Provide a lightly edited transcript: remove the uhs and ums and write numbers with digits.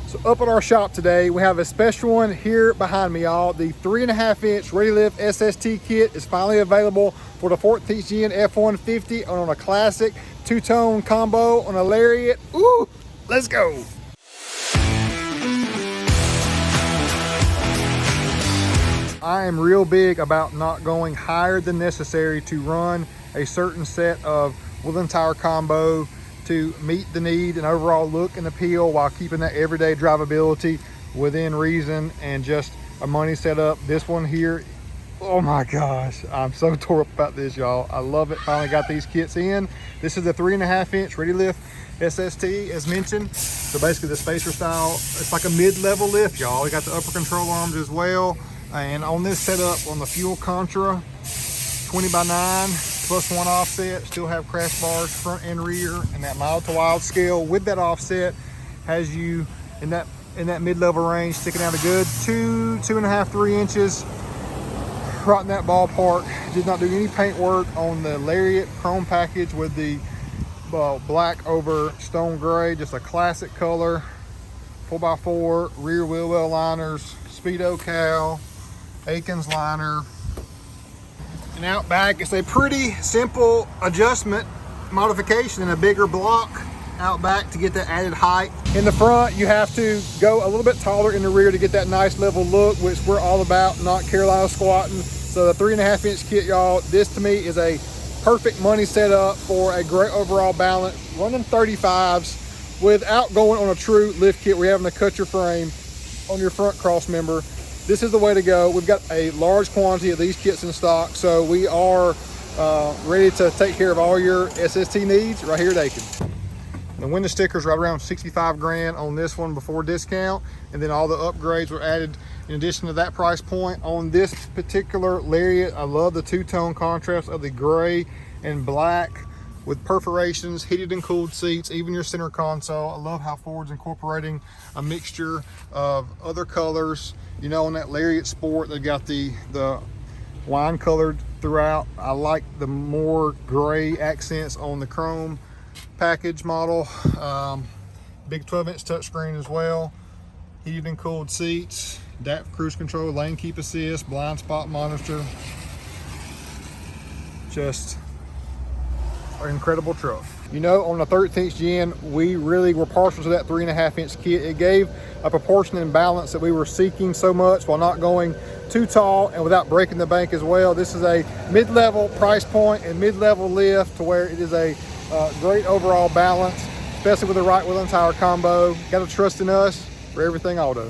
So up at our shop today, we have a special one here behind me, y'all. The 3.5-inch Readylift SST kit is finally available for the 14th Gen F150 on a classic two-tone combo on a Lariat. Ooh, let's go. I am real big about not going higher than necessary to run a certain set of wheel tire combo to meet the need and overall look and appeal while keeping that everyday drivability within reason and just a money setup. This one here, oh my gosh, I'm so tore up about this, y'all. I love it. Finally got these kits in. This is the 3.5-inch Readylift SST as mentioned. So basically the spacer style, it's like a mid-level lift, y'all. We got the upper control arms as well. And on this setup on the fuel Contra 20x9 plus one offset, still have crash bars front and rear, and that mild to wild scale with that offset has you in that mid-level range, sticking out a good 2.5, 3 inches, right in that ballpark. Did not do any paint work on the Lariat chrome package with the black over stone gray, just a classic color. 4x4 rear wheel well liners, Speedo cowl, Akins liner. And out back, it's a pretty simple adjustment modification in a bigger block out back to get that added height. In the front, you have to go a little bit taller in the rear to get that nice level look, which we're all about, not Carolina squatting. So the 3.5-inch kit, y'all, this to me is a perfect money setup for a great overall balance. Running 35s without going on a true lift kit where you're having to cut your frame on your front cross member. This is the way to go. We've got a large quantity of these kits in stock, so we are ready to take care of all your SST needs right here at Akins. The window stickers right around 65 grand on this one before discount, and then all the upgrades were added in addition to that price point. On this particular Lariat, I love the two-tone contrast of the gray and black with perforations, heated and cooled seats, even your center console. I love how Ford's incorporating a mixture of other colors. You know, on that Lariat Sport, they've got the wine colored throughout. I like the more gray accents on the chrome package model. Big 12-inch touchscreen as well. Heated and cooled seats, adaptive cruise control, lane keep assist, blind spot monitor. Just an incredible truck. You know, on the 13th Gen, we really were partial to that 3.5-inch kit. It gave a proportion and balance that we were seeking so much while not going too tall and without breaking the bank as well. This is a mid-level price point and mid-level lift to where it is a great overall balance, especially with the right wheel and tire combo. Got to trust in us for everything auto.